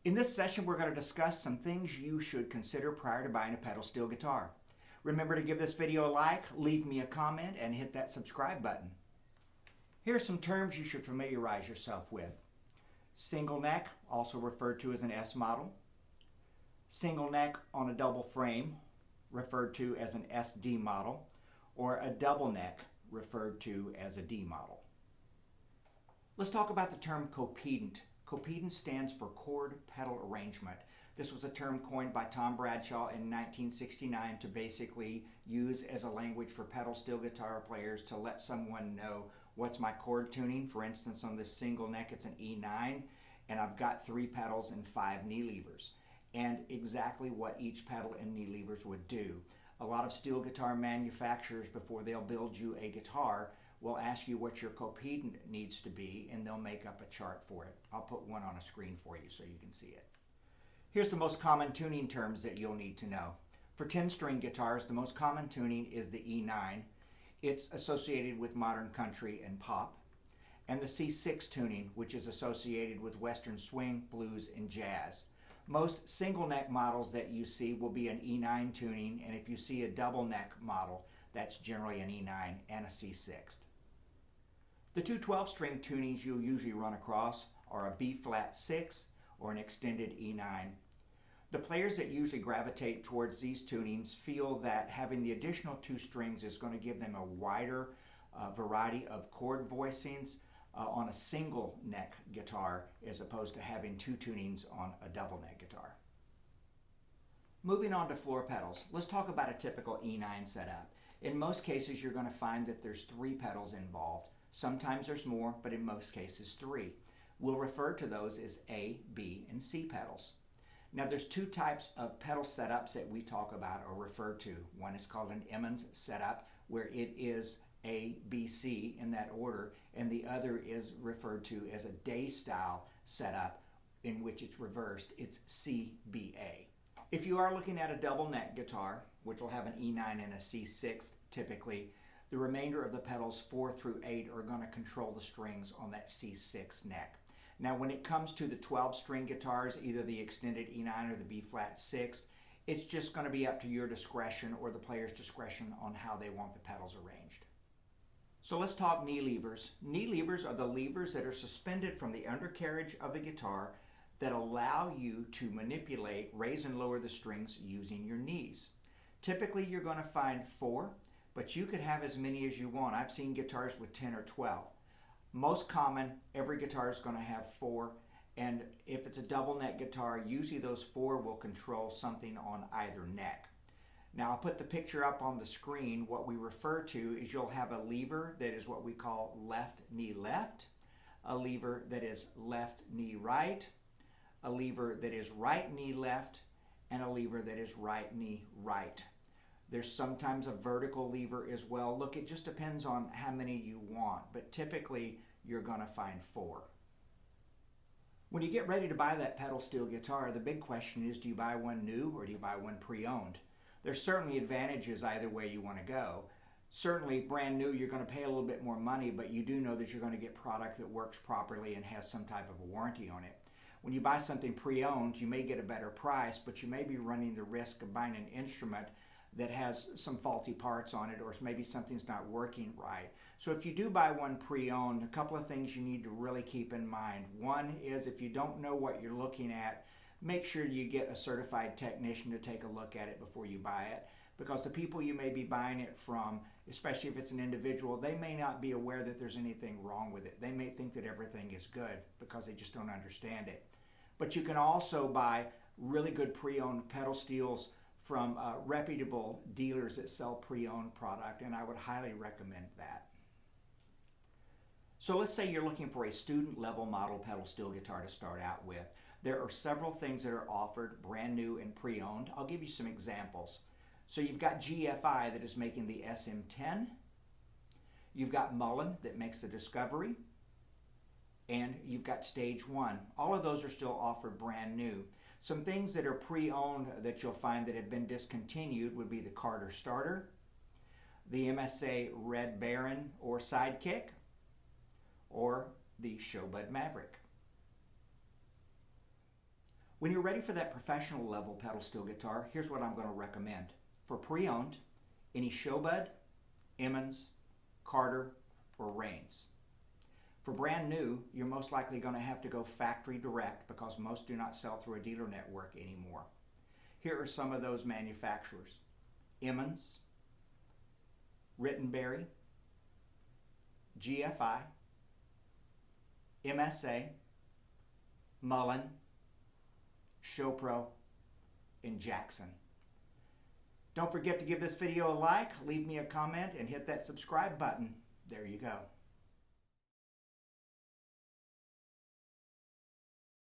In this session, we're going to discuss some things you should consider prior to buying a pedal steel guitar. Remember to give this video a like, leave me a comment, and hit that subscribe button. Here are some terms you should familiarize yourself with. Single neck, also referred to as an S model. Single neck on a double frame, referred to as an SD model, or a double neck, referred to as a D model. Let's talk about the term copedent. Copedent stands for chord pedal arrangement. This was a term coined by Tom Bradshaw in 1969 to basically use as a language for pedal steel guitar players to let someone know what's my chord tuning. For instance, on this single neck it's an E9 and I've got 3 pedals and 5 knee levers, and exactly what each pedal and knee levers would do. A lot of steel guitar manufacturers, before they'll build you a guitar, will ask you what your copedent needs to be, and they'll make up a chart for it. I'll put one on a screen for you so you can see it. Here's the most common tuning terms that you'll need to know. For 10-string guitars, the most common tuning is the E9. It's associated with modern country and pop. And the C6 tuning, which is associated with western swing, blues, and jazz. Most single neck models that you see will be an E9 tuning, and if you see a double neck model, that's generally an E9 and a C6. The two 12-string tunings you'll usually run across are a B flat 6 or an extended E9. The players that usually gravitate towards these tunings feel that having the additional 2 strings is going to give them a wider variety of chord voicings on a single neck guitar as opposed to having 2 tunings on a double neck guitar. Moving on to floor pedals, let's talk about a typical E9 setup. In most cases, you're going to find that there's 3 pedals involved. Sometimes there's more, but in most cases 3. We'll refer to those as A, B, and C pedals. Now there's 2 types of pedal setups that we talk about or refer to. One is called an Emmons setup, where it is A, B, C in that order, and the other is referred to as a day style setup in which it's reversed. It's C, B, A. If you are looking at a double neck guitar, which will have an E9 and a C6 typically, the remainder of the pedals 4 through 8 are going to control the strings on that C6 neck. Now when it comes to the 12-string guitars, either the extended E9 or the B flat 6, it's just going to be up to your discretion or the player's discretion on how they want the pedals arranged. So let's talk knee levers. Knee levers are the levers that are suspended from the undercarriage of the guitar that allow you to manipulate, raise and lower the strings using your knees. Typically you're going to find 4, but you could have as many as you want. I've seen guitars with 10 or 12. Most common, every guitar is going to have 4, and if it's a double neck guitar, usually those 4 will control something on either neck. Now I'll put the picture up on the screen. What we refer to is you'll have a lever that is what we call left knee left, a lever that is left knee right, a lever that is right knee left, and a lever that is right knee right. There's sometimes a vertical lever as well. Look, it just depends on how many you want, but typically you're going to find 4. When you get ready to buy that pedal steel guitar, the big question is, do you buy one new or do you buy one pre-owned? There's certainly advantages either way you want to go. Certainly brand new, you're going to pay a little bit more money, but you do know that you're going to get product that works properly and has some type of a warranty on it. When you buy something pre-owned, you may get a better price, but you may be running the risk of buying an instrument that has some faulty parts on it, or maybe something's not working right. So if you do buy one pre-owned, a couple of things you need to really keep in mind. One is, if you don't know what you're looking at, make sure you get a certified technician to take a look at it before you buy it, because the people you may be buying it from, especially if it's an individual, they may not be aware that there's anything wrong with it. They may think that everything is good because they just don't understand it. But you can also buy really good pre-owned pedal steels from reputable dealers that sell pre-owned product, and I would highly recommend that. So let's say you're looking for a student level model pedal steel guitar to start out with. There are several things that are offered brand new and pre-owned. I'll give you some examples. So you've got GFI that is making the SM10. You've got Mullen that makes the Discovery. And you've got Stage 1. All of those are still offered brand new. Some things that are pre-owned that you'll find that have been discontinued would be the Carter Starter, the MSA Red Baron or Sidekick, or the Showbud Maverick. When you're ready for that professional level pedal steel guitar, here's what I'm going to recommend. For pre-owned, any Showbud, Emmons, Carter, or Rains. For brand new, you're most likely going to have to go factory direct because most do not sell through a dealer network anymore. Here are some of those manufacturers: Emmons, Rittenberry, GFI, MSA, Mullen, ShowPro, and Jackson. Don't forget to give this video a like, leave me a comment, and hit that subscribe button. There you go.